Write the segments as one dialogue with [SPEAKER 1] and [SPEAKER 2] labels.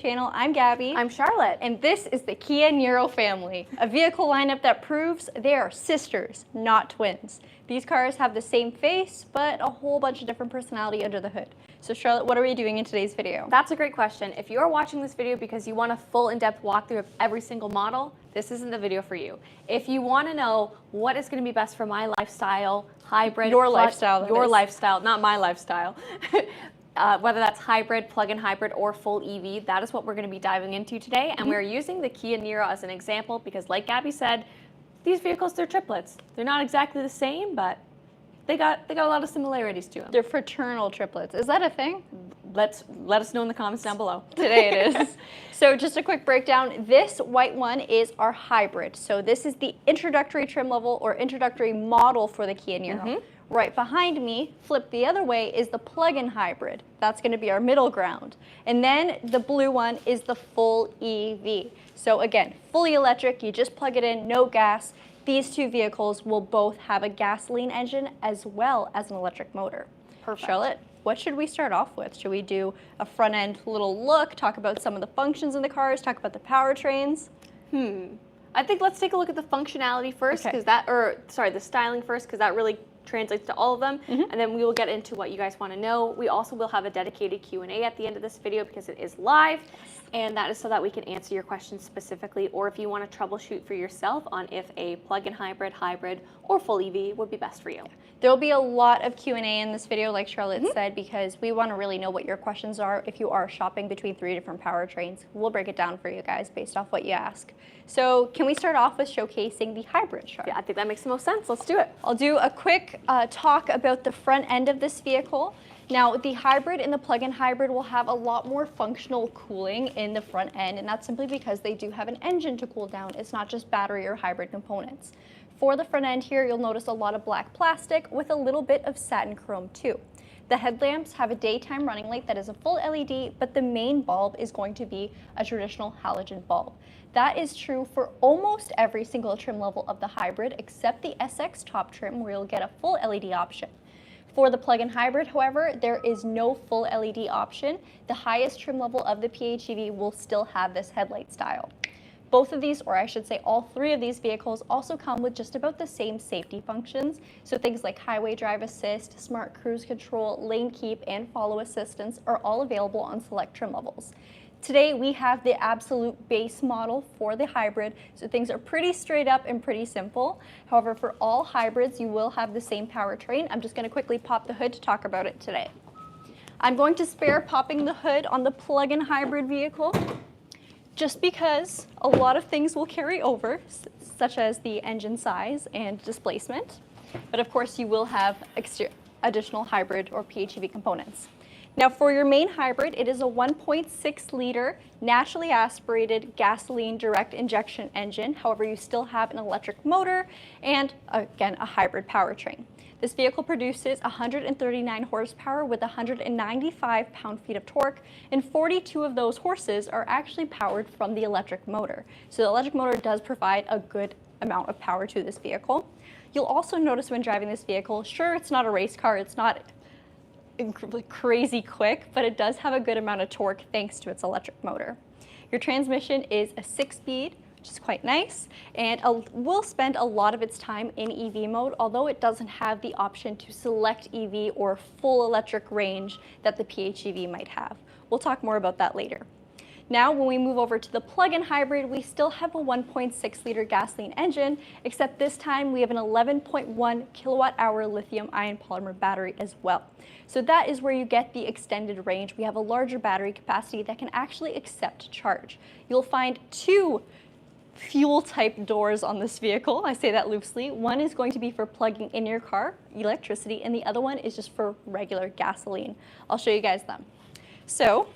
[SPEAKER 1] Channel. I'm Gabby.
[SPEAKER 2] I'm Charlotte.
[SPEAKER 1] And this is the Kia Niro family, a vehicle lineup that proves they are sisters, not twins. These cars have the same face, but a whole bunch of different personality under the hood. So Charlotte, what are we doing in today's video?
[SPEAKER 2] That's a great question. If you're watching this video because you want a full in-depth walkthrough of every single model, this isn't the video for you. If you want to know what is going to be best for my lifestyle, hybrid,
[SPEAKER 1] your lifestyle,
[SPEAKER 2] not my lifestyle, whether that's hybrid, plug-in hybrid, or full EV, that is what we're going to be diving into today. And we're using the Kia Niro as an example because, like Gabby said, these vehicles, they're triplets. They're not exactly the same, but they got a lot of similarities to them.
[SPEAKER 1] They're fraternal triplets. Is that a thing?
[SPEAKER 2] Let us know in the comments down below.
[SPEAKER 1] Today it is. So just a quick breakdown. This white one is our hybrid. So this is the introductory trim level or introductory model for the Kia Niro. Right behind me, flipped the other way, is the plug-in hybrid. That's going to be our middle ground. And then the blue one is the full EV. So again, fully electric, you just plug it in, no gas. These two vehicles will both have a gasoline engine as well as an electric motor.
[SPEAKER 2] Perfect.
[SPEAKER 1] Charlotte, what should we start off with? Should we do a front-end little look, talk about some of the functions in the cars, talk about the powertrains?
[SPEAKER 2] I think let's take a look at the functionality first,
[SPEAKER 1] Okay.
[SPEAKER 2] the styling first, because that really translates to all of them, and then we will get into what you guys want to know. We also will have a dedicated Q&A at the end of this video because it is live, and that is so that we can answer your questions specifically, or if you want to troubleshoot for yourself on if a plug-in hybrid, or full EV would be best for you.
[SPEAKER 1] There will be a lot of Q&A in this video, like Charlotte said, because we want to really know what your questions are if you are shopping between 3 different powertrains. We'll break it down for you guys based off what you ask. So can we start off with showcasing the hybrid, Charlotte?
[SPEAKER 2] Yeah, I think that makes the most sense. Let's do it.
[SPEAKER 1] I'll do a quick talk about the front end of this vehicle. Now, the hybrid and the plug-in hybrid will have a lot more functional cooling in the front end, and that's simply because they do have an engine to cool down. It's not just battery or hybrid components. For the front end here, you'll notice a lot of black plastic with a little bit of satin chrome too. The headlamps have a daytime running light that is a full LED, but the main bulb is going to be a traditional halogen bulb. That is true for almost every single trim level of the hybrid, except the SX top trim, where you'll get a full LED option. For the plug-in hybrid, however, there is no full LED option. The highest trim level of the PHEV will still have this headlight style. Both of these, or I should say all 3 of these vehicles, also come with just about the same safety functions. So things like highway drive assist, smart cruise control, lane keep, and follow assistance are all available on select trim levels. Today we have the absolute base model for the hybrid, so things are pretty straight up and pretty simple. However, for all hybrids, you will have the same powertrain. I'm just going to quickly pop the hood to talk about it today. I'm going to spare popping the hood on the plug-in hybrid vehicle, just because a lot of things will carry over, such as the engine size and displacement. But of course, you will have additional hybrid or PHEV components. Now for your main hybrid, it is a 1.6 liter naturally aspirated gasoline direct injection engine. However, you still have an electric motor and again, a hybrid powertrain. This vehicle produces 139 horsepower with 195 pound-feet of torque, and 42 of those horses are actually powered from the electric motor. So the electric motor does provide a good amount of power to this vehicle. You'll also notice when driving this vehicle, sure, it's not a race car, it's not crazy quick, but it does have a good amount of torque thanks to its electric motor. Your transmission is a 6-speed, which is quite nice, and will spend a lot of its time in EV mode, although it doesn't have the option to select EV or full electric range that the PHEV might have. We'll talk more about that later. Now, when we move over to the plug-in hybrid, we still have a 1.6 liter gasoline engine, except this time we have an 11.1 kilowatt-hour lithium-ion polymer battery as well. So that is where you get the extended range. We have a larger battery capacity that can actually accept charge. You'll find 2 fuel type doors on this vehicle. I say that loosely. One is going to be for plugging in your car, electricity, and the other one is just for regular gasoline. I'll show you guys them. So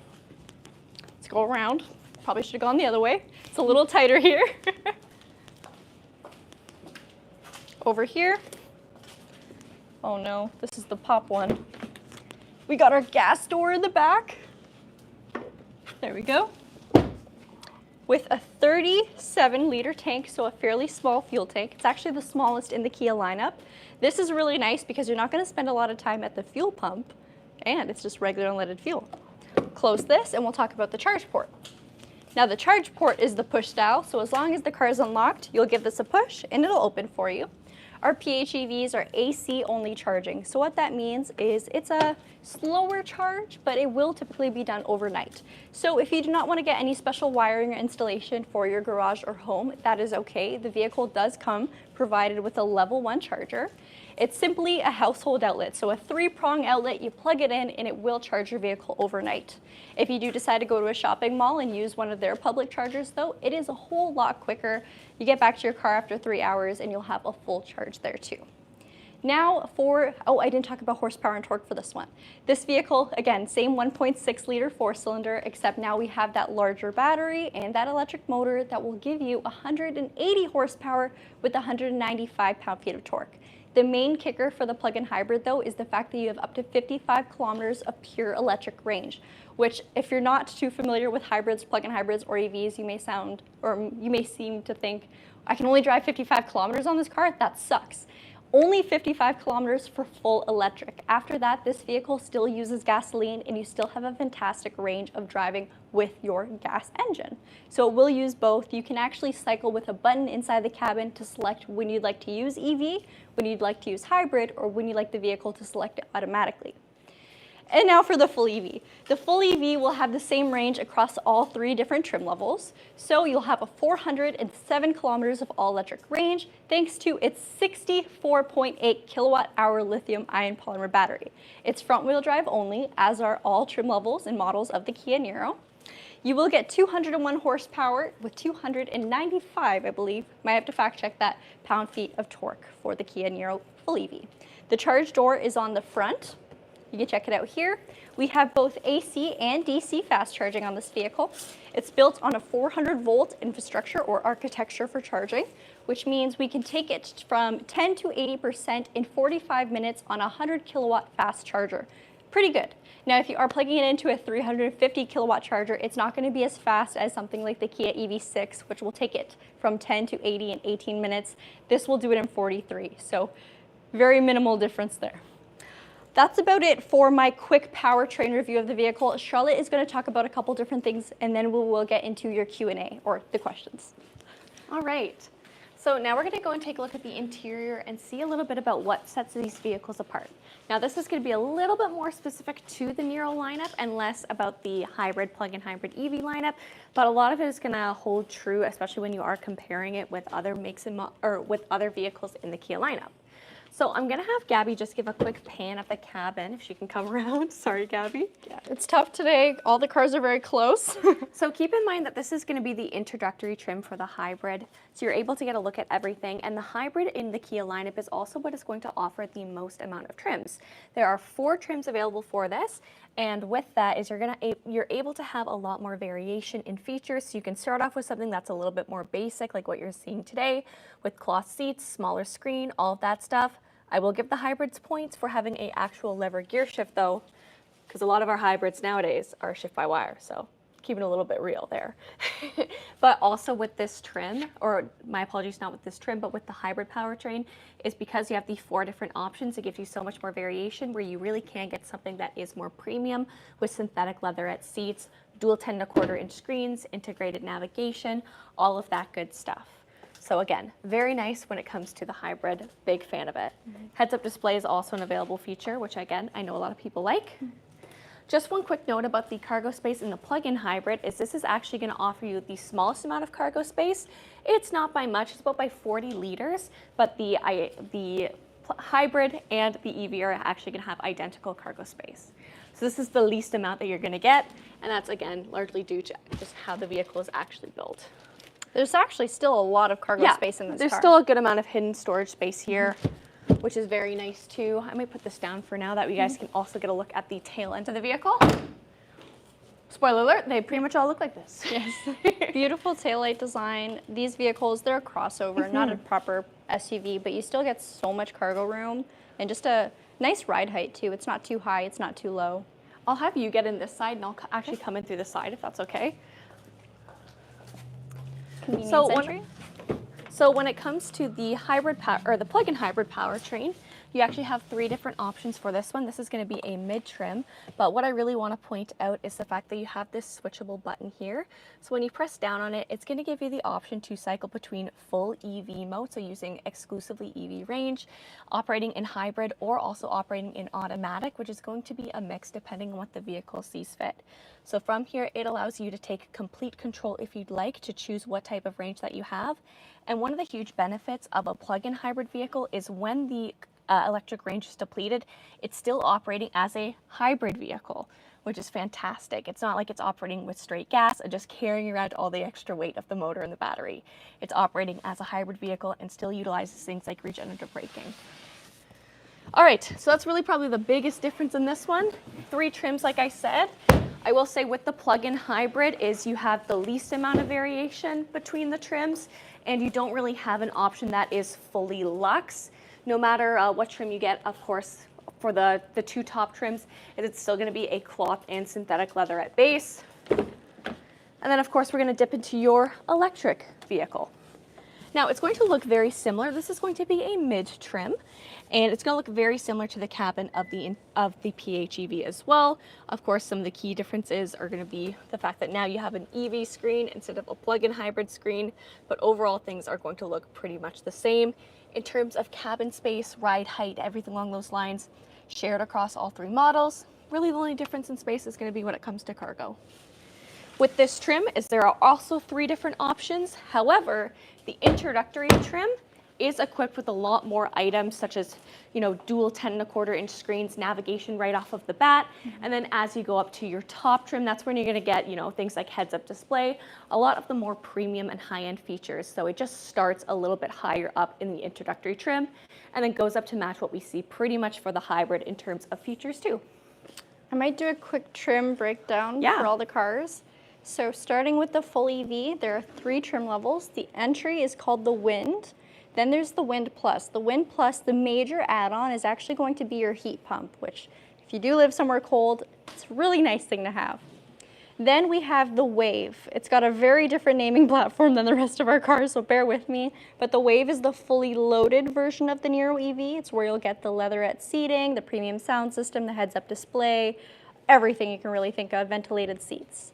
[SPEAKER 1] let's go around. Probably should have gone the other way. It's a little tighter here. Over here. Oh no, this is the pop one. We got our gas door in the back. There we go. With a 37 liter tank, so a fairly small fuel tank. It's actually the smallest in the Kia lineup. This is really nice because you're not going to spend a lot of time at the fuel pump, and it's just regular unleaded fuel. close this and we'll talk about the charge port. Now the charge port is the push style, so as long as the car is unlocked, you'll give this a push and it'll open for you. Our PHEVs are AC only charging, so what that means is it's a slower charge, but it will typically be done overnight. So if you do not want to get any special wiring or installation for your garage or home, that is okay. The vehicle does come provided with a level 1 charger. It's simply a household outlet, so a 3-prong outlet, you plug it in and it will charge your vehicle overnight. If you do decide to go to a shopping mall and use one of their public chargers though, it is a whole lot quicker. You get back to your car after 3 hours and you'll have a full charge there too. Now I didn't talk about horsepower and torque for this one. This vehicle, again, same 1.6 liter 4-cylinder, except now we have that larger battery and that electric motor that will give you 180 horsepower with 195 pound-feet of torque. The main kicker for the plug-in hybrid though is the fact that you have up to 55 kilometers of pure electric range, which if you're not too familiar with hybrids, plug-in hybrids or EVs, you may seem to think, I can only drive 55 kilometers on this car? That sucks. Only 55 kilometers for full electric. After that, this vehicle still uses gasoline and you still have a fantastic range of driving with your gas engine. So it will use both. You can actually cycle with a button inside the cabin to select when you'd like to use EV, when you'd like to use hybrid, or when you'd like the vehicle to select it automatically. And now for the full EV. The full EV will have the same range across all 3 different trim levels. So you'll have a 407 kilometers of all-electric range thanks to its 64.8 kilowatt-hour lithium-ion polymer battery. It's front-wheel drive only, as are all trim levels and models of the Kia Niro. You will get 201 horsepower with 295, I believe, might have to fact check that, pound-feet of torque for the Kia Niro full EV. The charge door is on the front. You can check it out here. We have both AC and DC fast charging on this vehicle. It's built on a 400 volt infrastructure or architecture for charging, which means we can take it from 10 to 80% in 45 minutes on a 100 kilowatt fast charger. Pretty good. Now, if you are plugging it into a 350 kilowatt charger, it's not going to be as fast as something like the Kia EV6, which will take it from 10 to 80 in 18 minutes. This will do it in 43, so very minimal difference there. That's about it for my quick powertrain review of the vehicle. Charlotte is going to talk about a couple different things, and then we will get into your Q&A, or the questions.
[SPEAKER 2] All right. So now we're going to go and take a look at the interior and see a little bit about what sets these vehicles apart. Now this is going to be a little bit more specific to the Niro lineup and less about the hybrid, plug-in hybrid EV lineup, but a lot of it is going to hold true, especially when you are comparing it with other makes and with other vehicles in the Kia lineup. So I'm going to have Gabby just give a quick pan of the cabin, if she can come around. Sorry, Gabby.
[SPEAKER 1] Yeah, it's tough today. All the cars are very close.
[SPEAKER 2] So keep in mind that this is going to be the introductory trim for the hybrid. So you're able to get a look at everything. And the hybrid in the Kia lineup is also what is going to offer the most amount of trims. There are 4 trims available for this. And with that is you're able to have a lot more variation in features. So you can start off with something that's a little bit more basic, like what you're seeing today, with cloth seats, smaller screen, all of that stuff. I will give the hybrids points for having an actual lever gear shift though, because a lot of our hybrids nowadays are shift by wire, so keeping it a little bit real there. But also with this trim, or my apologies, not with this trim, but with the hybrid powertrain, is because you have the 4 different options, it gives you so much more variation where you really can get something that is more premium with synthetic leatherette seats, dual 10.25 inch screens, integrated navigation, all of that good stuff. So again, very nice when it comes to the hybrid, big fan of it. Heads-up display is also an available feature, which again, I know a lot of people like. Just one quick note about the cargo space in the plug-in hybrid is this is actually going to offer you the smallest amount of cargo space. It's not by much, it's about by 40 liters, but the hybrid and the EV are actually going to have identical cargo space. So this is the least amount that you're going to get, and that's again largely due to just how the vehicle is actually built.
[SPEAKER 1] There's actually still a lot of cargo space in this car.
[SPEAKER 2] There's still a good amount of hidden storage space here, which is very nice too. I might put this down for now that you guys can also get a look at the tail end of the vehicle. Spoiler alert, they pretty much all look like this.
[SPEAKER 1] Yes. Beautiful taillight design. These vehicles, they're a crossover, not a proper SUV, but you still get so much cargo room and just a nice ride height too. It's not too high, it's not too low.
[SPEAKER 2] I'll have you get in this side and I'll actually come in through the side if that's okay. So when it comes to the hybrid the plug-in hybrid powertrain, You actually have 3 different options for this one. This is going to be a mid-trim, but what I really want to point out is the fact that you have this switchable button here. So when you press down on it, it's going to give you the option to cycle between full EV mode, so using exclusively EV range, operating in hybrid, or also operating in automatic, which is going to be a mix depending on what the vehicle sees fit. So from here, it allows you to take complete control if you'd like to choose what type of range that you have. And one of the huge benefits of a plug-in hybrid vehicle is when the electric range is depleted, it's still operating as a hybrid vehicle, which is fantastic. It's not like it's operating with straight gas and just carrying around all the extra weight of the motor and the battery. It's operating as a hybrid vehicle and still utilizes things like regenerative braking. All right, so that's really probably the biggest difference in this one. 3 trims, like I said. I will say with the plug-in hybrid is you have the least amount of variation between the trims, and you don't really have an option that is fully luxe. No matter what trim you get, of course, for the 2 top trims, it's still going to be a cloth and synthetic leather at base. And then, of course, we're going to dip into your electric vehicle. Now, it's going to look very similar. This is going to be a mid-trim, and it's going to look very similar to the cabin of the PHEV as well. Of course, some of the key differences are going to be the fact that now you have an EV screen instead of a plug-in hybrid screen, but overall things are going to look pretty much the same. In terms of cabin space, ride height, everything along those lines, shared across all 3 models. Really, the only difference in space is going to be when it comes to cargo. With this trim, there are also 3 different options. However, the introductory trim is equipped with a lot more items, such as, dual 10.25-inch screens, navigation right off of the bat. And then as you go up to your top trim, that's when you're going to get, things like heads-up display, a lot of the more premium and high-end features. So it just starts a little bit higher up in the introductory trim, and then goes up to match what we see pretty much for the hybrid in terms of features too.
[SPEAKER 1] I might do a quick trim breakdown for all the cars. So starting with the full EV, there are 3 trim levels. The entry is called the Wind. Then there's the Wind Plus. The Wind Plus, the major add-on, is actually going to be your heat pump, which if you do live somewhere cold, it's a really nice thing to have. Then we have the Wave. It's got a very different naming platform than the rest of our cars, so bear with me. But the Wave is the fully loaded version of the Niro EV. It's where you'll get the leatherette seating, the premium sound system, the heads-up display, everything you can really think of, ventilated seats,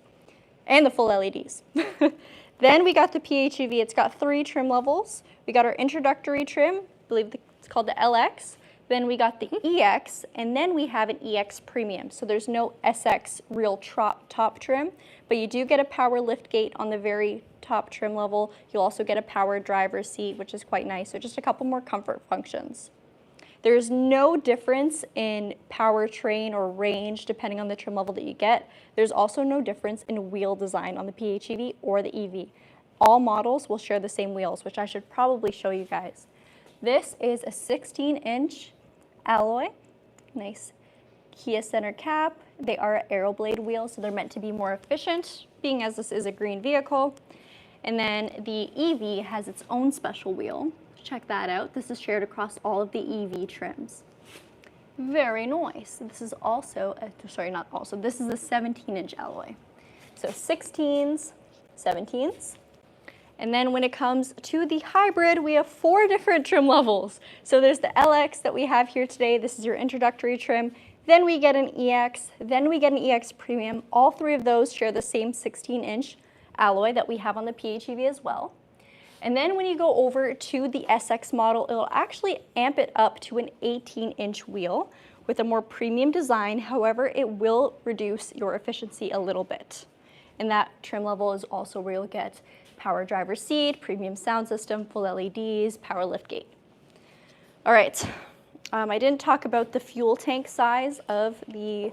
[SPEAKER 1] and the full LEDs. Then we got the PHEV. It's got 3 trim levels. We got our introductory trim, I believe it's called the LX. Then we got the EX, and then we have an EX Premium. So there's no SX real top trim, but you do get a power lift gate on the very top trim level. You'll also get a power driver's seat, which is quite nice. So just a couple more comfort functions. There's no difference in powertrain or range depending on the trim level that you get. There's also no difference in wheel design on the PHEV or the EV. All models will share the same wheels, which I should probably show you guys. This is a 16-inch alloy, nice Kia center cap. They are Aeroblade wheels, so they're meant to be more efficient, being as this is a green vehicle. And then the EV has its own special wheel. Check that out. This is shared across all of the EV trims. Very nice. This is also, this is a 17-inch alloy. So 16s, 17s. And then when it comes to the hybrid, we have 4 different trim levels. So there's the LX that we have here today. This is your introductory trim. Then we get an EX, then we get an EX Premium. All 3 of those share the same 16-inch alloy that we have on the PHEV as well. And then when you go over to the SX model, it'll actually amp it up to an 18-inch wheel with a more premium design. However, it will reduce your efficiency a little bit. And that trim level is also where you'll get power driver seat, premium sound system, full LEDs, power lift gate. All right, I didn't talk about the fuel tank size of the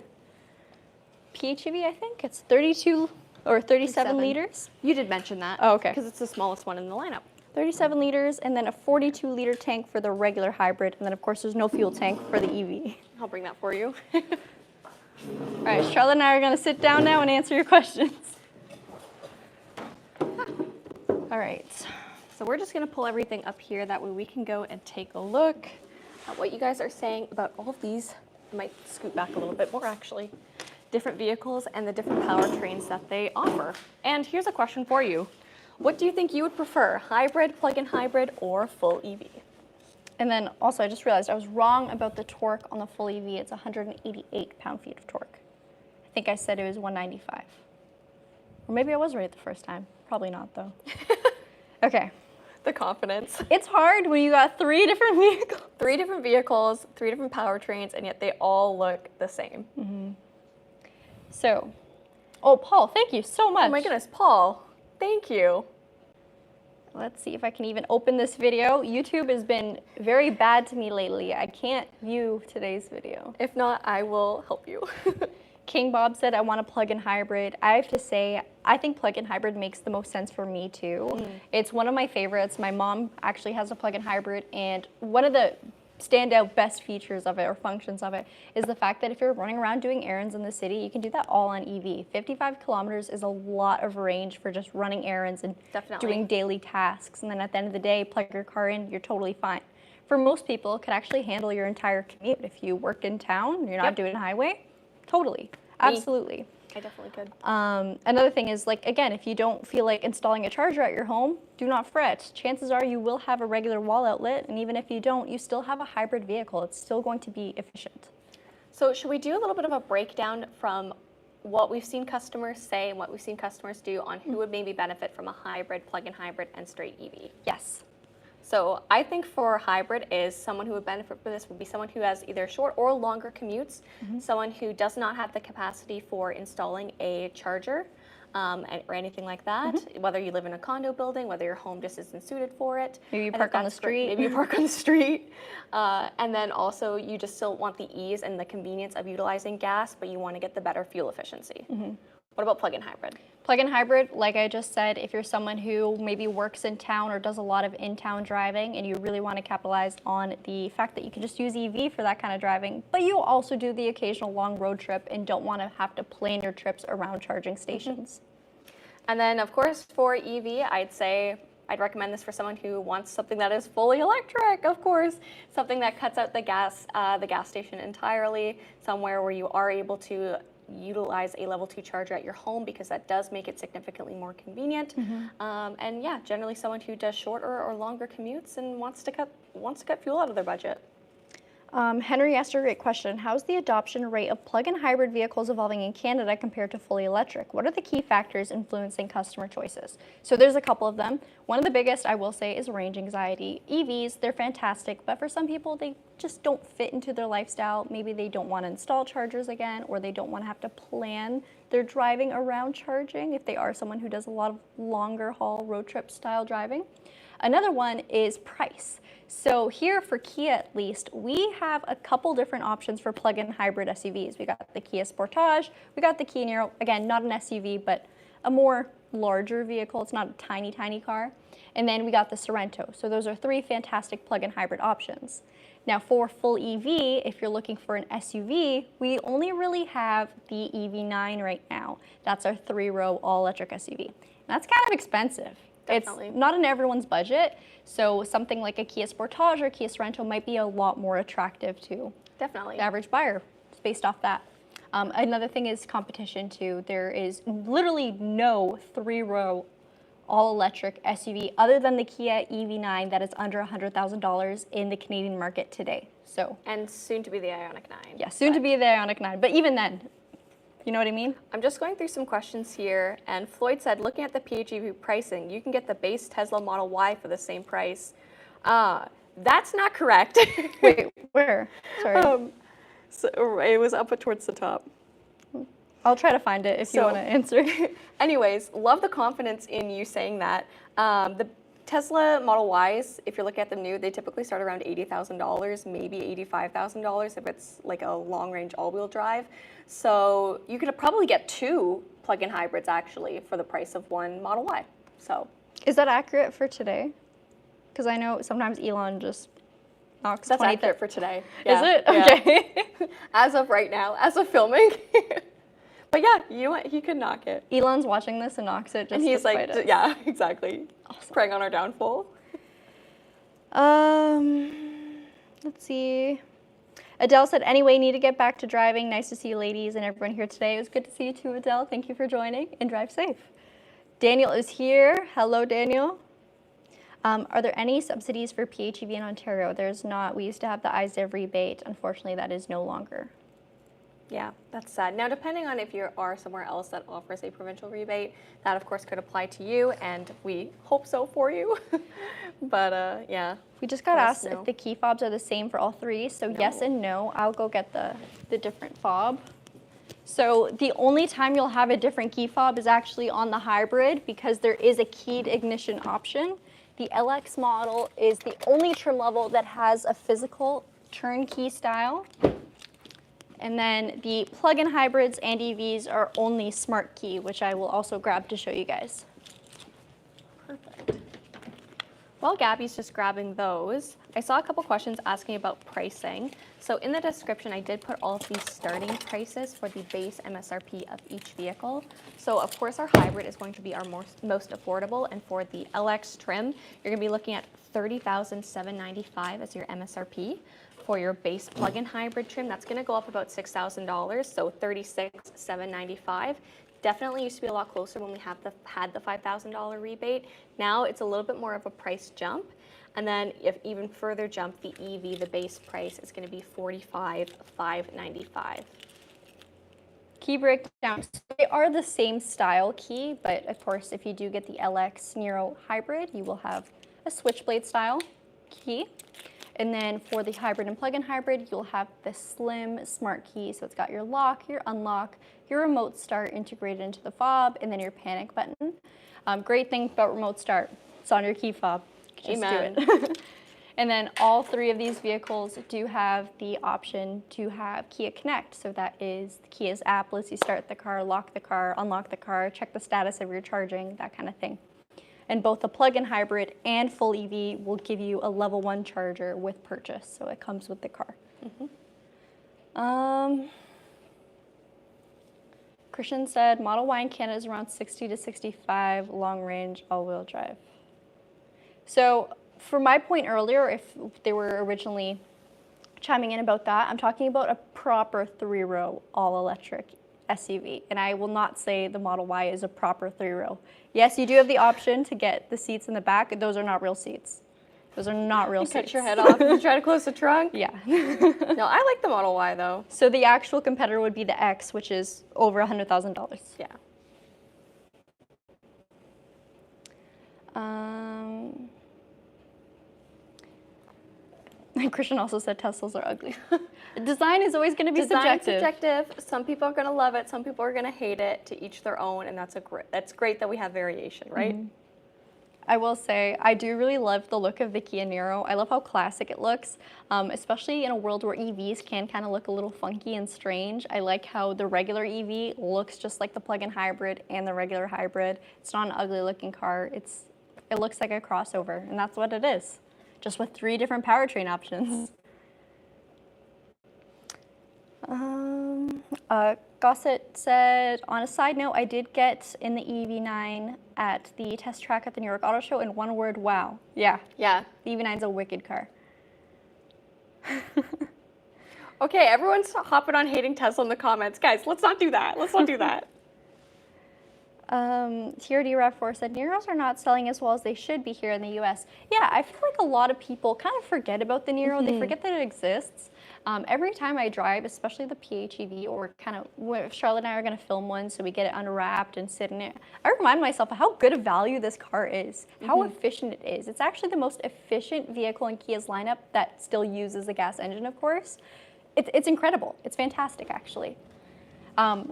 [SPEAKER 1] PHEV, I think. It's 32 or 37 liters.
[SPEAKER 2] You did mention that.
[SPEAKER 1] Oh, okay.
[SPEAKER 2] Because it's the smallest one in the lineup.
[SPEAKER 1] 37 liters, and then a 42-liter tank for the regular hybrid, and then of course there's no fuel tank for the EV.
[SPEAKER 2] I'll bring that for you.
[SPEAKER 1] All right, Charlotte and I are gonna sit down now and answer your questions. All right.
[SPEAKER 2] So we're just gonna pull everything up here, that way we can go and take a look at what you guys are saying about all of these. I might scoot back a little bit more actually. Different vehicles and the different powertrains that they offer. And here's a question for you. What do you think you would prefer, hybrid, plug-in hybrid, or full EV?
[SPEAKER 1] And then also, I just realized I was wrong about the torque on the full EV. It's 188 pound-feet of torque. I think I said it was 195. Or maybe I was right the first time. Probably not, though. Okay.
[SPEAKER 2] The confidence.
[SPEAKER 1] It's hard when you got 3 different vehicles.
[SPEAKER 2] 3 different vehicles, 3 different powertrains, and yet they all look the same.
[SPEAKER 1] Mm-hmm. So, oh, Paul, thank you so much.
[SPEAKER 2] Oh my goodness, Paul, thank you.
[SPEAKER 1] Let's see if I can even open this video. YouTube has been very bad to me lately. I can't view today's video.
[SPEAKER 2] If not, I will help you.
[SPEAKER 1] King Bob said, I want a plug-in hybrid. I have to say, I think plug-in hybrid makes the most sense for me too. It's one of my favorites. My mom actually has a plug-in hybrid, and one of the standout best features of it or functions of it is the fact that if you're running around doing errands in the city, you can do that all on EV. 55 kilometers is a lot of range for just running errands and doing daily tasks. And then at the end of the day, plug your car in, you're totally fine. For most people, it could actually handle your entire commute. If you work in town, you're not doing highway, totally, absolutely.
[SPEAKER 2] I definitely could.
[SPEAKER 1] Another thing is, like, again, if you don't feel like installing a charger at your home, do not fret. Chances are you will have a regular wall outlet, and even if you don't, you still have a hybrid vehicle. It's still going to be efficient.
[SPEAKER 2] So should we do a little bit of a breakdown from what we've seen customers say and what we've seen customers do on who would maybe benefit from a hybrid, plug-in hybrid, and straight EV?
[SPEAKER 1] Yes.
[SPEAKER 2] So I think for hybrid is someone who would benefit from this would be someone who has either short or longer commutes, someone who does not have the capacity for installing a charger or anything like that, whether you live in a condo building, whether your home just isn't suited for it.
[SPEAKER 1] Maybe you park on the street.
[SPEAKER 2] Maybe you park on the street. And then also you just still want the ease and the convenience of utilizing gas, but you want to get the better fuel efficiency. What about plug-in hybrid?
[SPEAKER 1] Plug-in hybrid, like I just said, if you're someone who maybe works in town or does a lot of in-town driving and you really want to capitalize on the fact that you can just use EV for that kind of driving, but you also do the occasional long road trip and don't want to have to plan your trips around charging stations.
[SPEAKER 2] And then, of course, for EV, I'd recommend this for someone who wants something that is fully electric, of course, something that cuts out the gas station entirely, somewhere where you are able to utilize a level 2 charger at your home, because that does make it significantly more convenient. And yeah, generally someone who does shorter or longer commutes and wants to cut fuel out of their budget.
[SPEAKER 1] Henry asked a great question. How's the adoption rate of plug-in hybrid vehicles evolving in Canada compared to fully electric? What are the key factors influencing customer choices? So there's a couple of them. One of the biggest, I will say, is range anxiety. EVs, they're fantastic, but for some people, they just don't fit into their lifestyle. Maybe they don't want to install chargers again, or they don't want to have to plan their driving around charging if they are someone who does a lot of longer haul road trip style driving. Another one is price. So here for Kia at least, we have a couple different options for plug-in hybrid SUVs. We got the Kia Sportage, we got the Kia Niro, again, not an SUV, but a more larger vehicle. It's not a tiny, tiny car. And then we got the Sorento. So those are 3 fantastic plug-in hybrid options. Now for full EV, if you're looking for an SUV, we only really have the EV9 right now. That's our 3-row all-electric SUV. And that's kind of expensive.
[SPEAKER 2] Definitely.
[SPEAKER 1] It's not in everyone's budget, so something like a Kia Sportage or Kia Sorento might be a lot more attractive to the average buyer, based off that. Another thing is competition too. There is literally no 3-row all-electric SUV other than the Kia EV9 that is under $100,000 in the Canadian market today. So,
[SPEAKER 2] and soon to be the Ioniq 9.
[SPEAKER 1] Yeah, soon to be the Ioniq 9, but even then, you know what I mean?
[SPEAKER 2] I'm just going through some questions here, and Floyd said, looking at the PHEV pricing, you can get the base Tesla Model Y for the same price. That's not correct.
[SPEAKER 1] Wait, where? Sorry.
[SPEAKER 2] So it was up towards the top.
[SPEAKER 1] I'll try to find it if you want to answer.
[SPEAKER 2] Anyways, love the confidence in you saying that. The Tesla Model Ys, if you're looking at them new, they typically start around $80,000, maybe $85,000 if it's like a long-range all-wheel drive. So you could probably get 2 plug-in hybrids actually for the price of one Model Y. So
[SPEAKER 1] is that accurate for today? Because I know sometimes Elon just knocks.
[SPEAKER 2] That's accurate for today. Yeah.
[SPEAKER 1] Is it? Okay.
[SPEAKER 2] Yeah. As of right now, as of filming. But yeah, you know what? He could knock it.
[SPEAKER 1] Elon's watching this and knocks it just
[SPEAKER 2] and he's like,
[SPEAKER 1] it.
[SPEAKER 2] Yeah, exactly. Awesome. Preying on our downfall.
[SPEAKER 1] Let's see. Adele said, anyway, need to get back to driving. Nice to see you ladies and everyone here today. It was good to see you too, Adele. Thank you for joining, and drive safe. Daniel is here. Hello, Daniel. Are there any subsidies for PHEV in Ontario? There's not. We used to have the IZEV rebate. Unfortunately, that is no longer.
[SPEAKER 2] Yeah, that's sad. Now, depending on if you are somewhere else that offers a provincial rebate, that of course could apply to you, and we hope so for you. But yeah.
[SPEAKER 1] We just got asked
[SPEAKER 2] no.
[SPEAKER 1] if the key fobs are the same for all three. So yes and no. I'll go get the different fob. So the only time you'll have a different key fob is actually on the hybrid because there is a keyed ignition option. The LX model is the only trim level that has a physical turnkey style. And then the plug-in hybrids and EVs are only smart key, which I will also grab to show you guys.
[SPEAKER 2] Perfect. While Gabby's just grabbing those, I saw a couple questions asking about pricing. So in the description, I did put all of these starting prices for the base MSRP of each vehicle. So of course, our hybrid is going to be our most affordable. And for the LX trim, you're gonna be looking at $30,795 as your MSRP. For your base plug-in hybrid trim, that's gonna go up about $6,000, so $36,795. Definitely used to be a lot closer when we had the $5,000 rebate. Now it's a little bit more of a price jump. And then if even further jump, the EV, the base price is gonna be $45,595.
[SPEAKER 1] Key breakdown. They are the same style key, but of course, if you do get the LX Niro hybrid, you will have a switchblade style key. And then for the hybrid and plug-in hybrid, you'll have the slim smart key. So it's got your lock, your unlock, your remote start integrated into the fob, and then your panic button. Great thing about remote start, it's on your key fob. Just
[SPEAKER 2] Amen.
[SPEAKER 1] do it. And then all three of these vehicles do have the option to have Kia Connect. So that is the Kia's app, lets you start the car, lock the car, unlock the car, check the status of your charging, that kind of thing. And both the plug-in hybrid and full EV will give you a level 1 charger with purchase, so it comes with the car. Christian said Model Y in Canada is around 60 to 65, long range, all-wheel drive. So for my point earlier, if they were originally chiming in about that, I'm talking about a proper 3-row all-electric SUV, and I will not say the Model Y is a proper 3-row. Yes, you do have the option to get the seats in the back. Those are not real seats. Those are not real seats.
[SPEAKER 2] Cut your head off if you try to close the trunk.
[SPEAKER 1] Yeah.
[SPEAKER 2] No, I like the Model Y though.
[SPEAKER 1] So the actual competitor would be the X, which is over $100,000.
[SPEAKER 2] Yeah.
[SPEAKER 1] Christian also said Teslas are ugly. Design is always going to be
[SPEAKER 2] Design's
[SPEAKER 1] subjective.
[SPEAKER 2] Some people are going to love it. Some people are going to hate it. To each their own, and that's great that we have variation, right?
[SPEAKER 1] I will say, I do really love the look of the Kia Niro. I love how classic it looks, especially in a world where EVs can kind of look a little funky and strange. I like how the regular EV looks just like the plug-in hybrid and the regular hybrid. It's not an ugly looking car. It looks like a crossover, and that's what it is, just with 3 different powertrain options. Gossett said, on a side note, I did get in the EV9 at the test track at the New York Auto Show, in one word, wow. Yeah.
[SPEAKER 2] Yeah.
[SPEAKER 1] The EV9's a wicked car.
[SPEAKER 2] Okay, everyone's hopping on hating Tesla in the comments. Guys, let's not do that. Let's not do that.
[SPEAKER 1] TRD RAV4 said, Niros are not selling as well as they should be here in the US. Yeah, I feel like a lot of people kind of forget about the Niro. They forget that it exists. Every time I drive, especially the PHEV, or kind of, Charlotte and I are going to film one, so we get it unwrapped and sit in it. I remind myself of how good a value this car is, how efficient it is. It's actually the most efficient vehicle in Kia's lineup that still uses the gas engine, of course. It's incredible. It's fantastic, actually.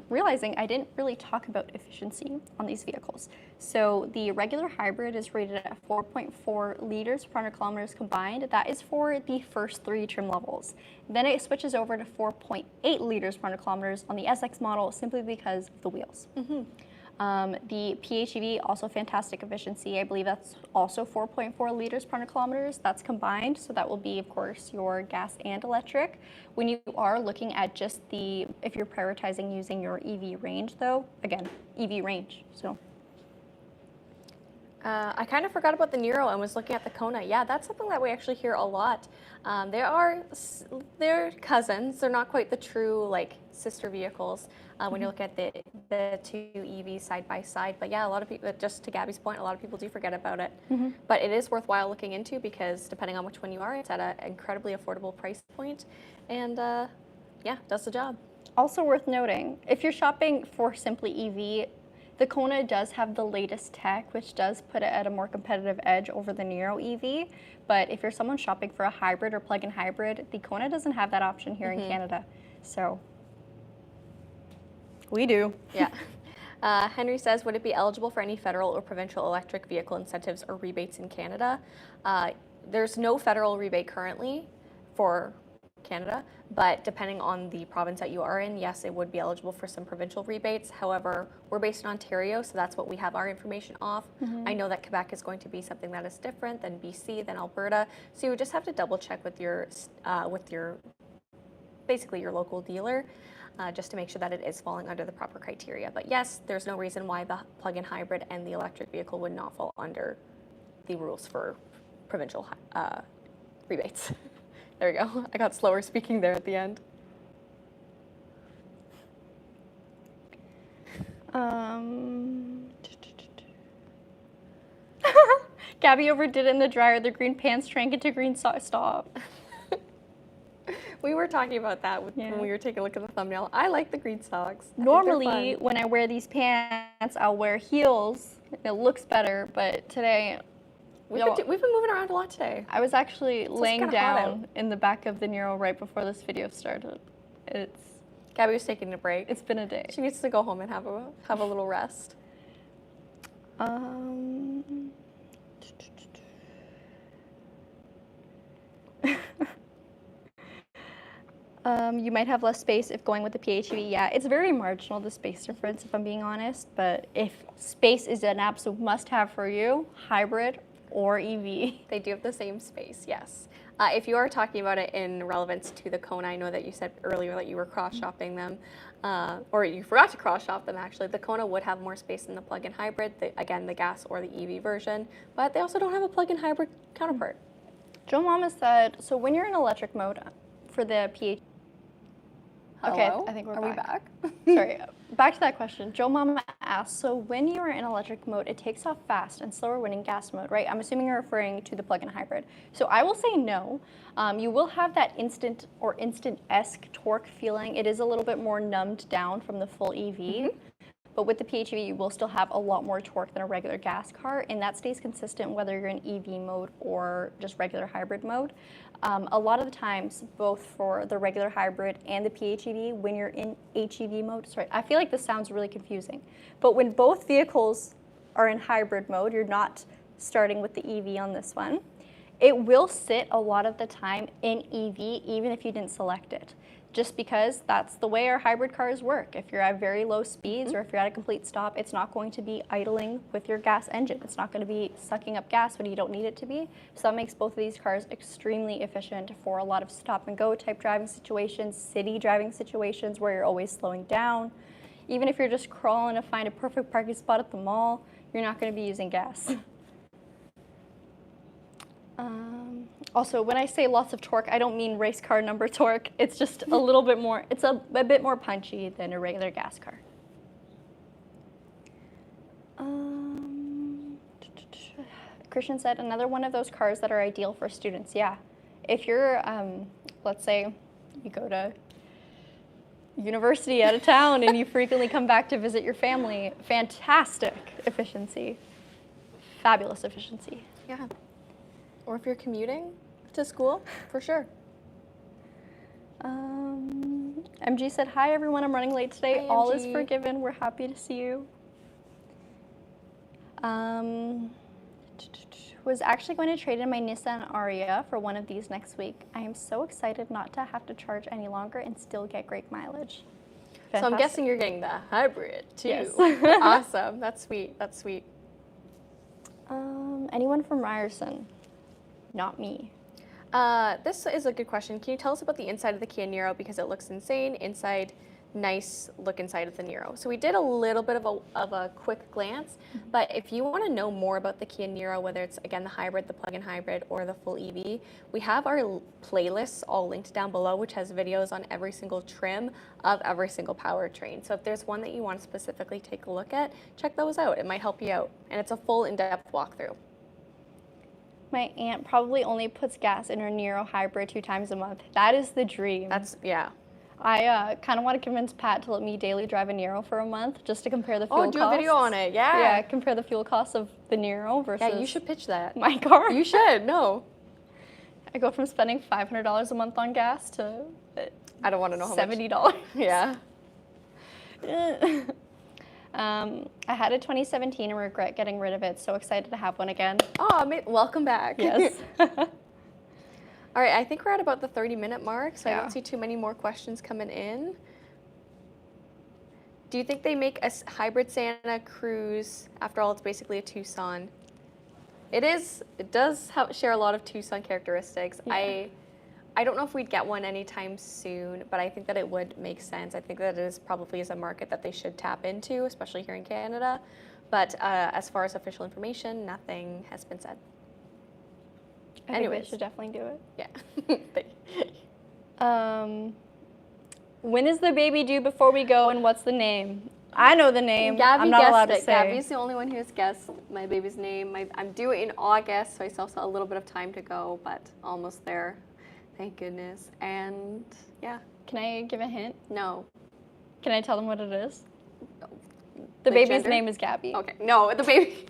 [SPEAKER 1] Realizing I didn't really talk about efficiency on these vehicles. So the regular hybrid is rated at 4.4 liters per 100 kilometers combined. That is for the first 3 trim levels. Then it switches over to 4.8 liters per 100 kilometers on the SX model simply because of the wheels. The PHEV, also fantastic efficiency. I believe that's also 4.4 liters per 100 kilometers. That's combined, so that will be, of course, your gas and electric. When you are looking at just if you're prioritizing using your EV range, though, again, EV range. So,
[SPEAKER 2] I kind of forgot about the Niro and was looking at the Kona. Yeah, that's something that we actually hear a lot. They're cousins. They're not quite the true like sister vehicles when you look at the two EVs side by side. But yeah, a lot of people, just to Gabby's point, a lot of people do forget about it. But it is worthwhile looking into because depending on which one you are, it's at an incredibly affordable price point, and yeah, does the job.
[SPEAKER 1] Also worth noting, if you're shopping for simply EV, the Kona does have the latest tech, which does put it at a more competitive edge over the Niro EV. But if you're someone shopping for a hybrid or plug-in hybrid, the Kona doesn't have that option here in Canada. So we do.
[SPEAKER 2] Yeah. Henry says, would it be eligible for any federal or provincial electric vehicle incentives or rebates in Canada? There's no federal rebate currently for Canada, but depending on the province that you are in, yes, it would be eligible for some provincial rebates. However, we're based in Ontario, so that's what we have our information off. I know that Quebec is going to be something that is different than BC, than Alberta, so you would just have to double check with your basically your local dealer, just to make sure that it is falling under the proper criteria. But yes, there's no reason why the plug-in hybrid and the electric vehicle would not fall under the rules for provincial rebates. There we go. I got slower speaking there at the end.
[SPEAKER 1] Gabby overdid it in the dryer. The green pants shrank into green socks. Stop.
[SPEAKER 2] We were talking about that when we were taking a look at the thumbnail. I like the green socks.
[SPEAKER 1] Normally, when I wear these pants, I'll wear heels. It looks better, but today...
[SPEAKER 2] We've been moving around a lot today.
[SPEAKER 1] I was actually laying down in the back of the Niro right before this video started.
[SPEAKER 2] Gabby was taking a break.
[SPEAKER 1] It's been a day.
[SPEAKER 2] She needs to go home and have a little rest.
[SPEAKER 1] You might have less space if going with the PHEV. Yeah, it's very marginal, the space difference, if I'm being honest. But if space is an absolute must-have for you, hybrid or EV.
[SPEAKER 2] They do have the same space, yes. If you are talking about it in relevance to the Kona, I know that you said earlier that you were cross-shopping them, or you forgot to cross-shop them actually. The Kona would have more space than the plug-in hybrid, again, the gas or the EV version, but they also don't have a plug-in hybrid counterpart.
[SPEAKER 1] Joe Mama said, so when you're in electric mode for the PHEV, okay, I think we're back. Sorry, back to that question. Joe Mama asked, so when you are in electric mode, it takes off fast and slower when in gas mode, right? I'm assuming you're referring to the plug-in hybrid. So I will say no. You will have that instant or instant-esque torque feeling. It is a little bit more numbed down from the full EV. But with the PHEV, you will still have a lot more torque than a regular gas car, and that stays consistent whether you're in EV mode or just regular hybrid mode. A lot of the times, both for the regular hybrid and the PHEV, when you're in HEV mode, sorry, I feel like this sounds really confusing, but when both vehicles are in hybrid mode, you're not starting with the EV on this one, it will sit a lot of the time in EV, even if you didn't select it. Just because that's the way our hybrid cars work. If you're at very low speeds or if you're at a complete stop, it's not going to be idling with your gas engine. It's not going to be sucking up gas when you don't need it to be. So that makes both of these cars extremely efficient for a lot of stop and go type driving situations, city driving situations where you're always slowing down. Even if you're just crawling to find a perfect parking spot at the mall, you're not going to be using gas. Also, when I say lots of torque, I don't mean race car number torque. It's just a little bit more, it's a bit more punchy than a regular gas car. Christian said, another one of those cars that are ideal for students. Yeah. If you're, let's say you go to university out of town and you frequently come back to visit your family, fantastic efficiency. Fabulous efficiency.
[SPEAKER 2] Yeah. Or if you're commuting to school, for sure.
[SPEAKER 1] MG said, hi everyone, I'm running late today.
[SPEAKER 2] Hi,
[SPEAKER 1] all
[SPEAKER 2] MG.
[SPEAKER 1] is forgiven. We're happy to see you. Was actually going to trade in my Nissan Ariya for one of these next week. I am so excited not to have to charge any longer and still get great mileage. Fantastic.
[SPEAKER 2] So I'm guessing you're getting the hybrid too.
[SPEAKER 1] Yes.
[SPEAKER 2] Awesome. That's sweet. That's sweet.
[SPEAKER 1] Anyone from Ryerson? Not me.
[SPEAKER 2] This is a good question. Can you tell us about the inside of the Kia Niro, because it looks insane? Inside nice look inside of the Niro. So we did a little bit of a quick glance, but if you want to know more about the Kia Niro, whether it's again the hybrid, the plug-in hybrid, or the full EV, we have our playlists all linked down below, which has videos on every single trim of every single powertrain. So if there's one that you want to specifically take a look at, check those out. It might help you out, and it's a full in-depth walkthrough.
[SPEAKER 1] My aunt probably only puts gas in her Niro hybrid 2 times a month. That is the dream.
[SPEAKER 2] Yeah.
[SPEAKER 1] I kind of want to convince Pat to let me daily drive a Niro for a month just to compare the fuel costs.
[SPEAKER 2] Oh, do a video on it, yeah.
[SPEAKER 1] Yeah, compare the fuel costs of the Niro versus
[SPEAKER 2] Yeah, you should pitch that.
[SPEAKER 1] my car.
[SPEAKER 2] You should, no.
[SPEAKER 1] I go from spending $500 a month on gas to
[SPEAKER 2] I don't want to know how
[SPEAKER 1] $70.
[SPEAKER 2] much. Yeah.
[SPEAKER 1] I had a 2017 and regret getting rid of it. So excited to have one again.
[SPEAKER 2] Oh, welcome back.
[SPEAKER 1] Yes.
[SPEAKER 2] All right, I think we're at about the 30-minute mark, so
[SPEAKER 1] Yeah.
[SPEAKER 2] I don't see too many more questions coming in. Do you think they make a hybrid Santa Cruz? After all, it's basically a Tucson. It does share a lot of Tucson characteristics.
[SPEAKER 1] Yeah.
[SPEAKER 2] I don't know if we'd get one anytime soon, but I think that it would make sense. I think that it is probably a market that they should tap into, especially here in Canada. But as far as official information, nothing has been said.
[SPEAKER 1] I think we should definitely do it.
[SPEAKER 2] Yeah.
[SPEAKER 1] When is the baby due before we go, and what's the name? I know the name.
[SPEAKER 2] Gabby
[SPEAKER 1] I'm not allowed
[SPEAKER 2] guessed
[SPEAKER 1] to
[SPEAKER 2] it.
[SPEAKER 1] say.
[SPEAKER 2] Gabby's the only one who has guessed my baby's name. I'm due in August, so I still have a little bit of time to go, but almost there. Thank goodness. And yeah.
[SPEAKER 1] Can I give a hint?
[SPEAKER 2] No.
[SPEAKER 1] Can I tell them what it is? The
[SPEAKER 2] Like
[SPEAKER 1] baby's
[SPEAKER 2] gender?
[SPEAKER 1] name is Gabby.
[SPEAKER 2] Okay. No, the baby.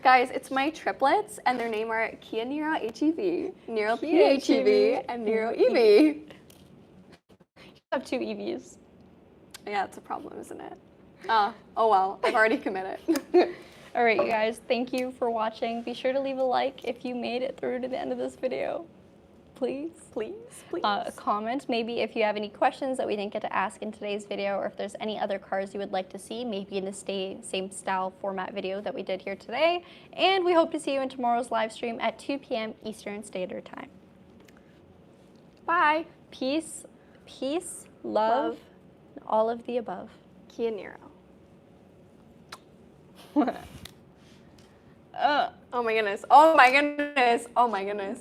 [SPEAKER 2] Guys, it's my triplets, and their name are Kia Niro HEV, Niro PHEV, and Niro EV.
[SPEAKER 1] You have 2 EVs.
[SPEAKER 2] Yeah, it's a problem, isn't it? Oh well, I've already committed.
[SPEAKER 1] All right, you guys, thank you for watching. Be sure to leave a like if you made it through to the end of this video. Please.
[SPEAKER 2] Please.
[SPEAKER 1] Comment maybe if you have any questions that we didn't get to ask in today's video, or if there's any other cars you would like to see, maybe in the same style format video that we did here today. And we hope to see you in tomorrow's live stream at 2 p.m. Eastern Standard Time.
[SPEAKER 2] Bye.
[SPEAKER 1] Peace, love, and all of the above.
[SPEAKER 2] Kia Niro. Oh my goodness. Oh my goodness. Oh my goodness.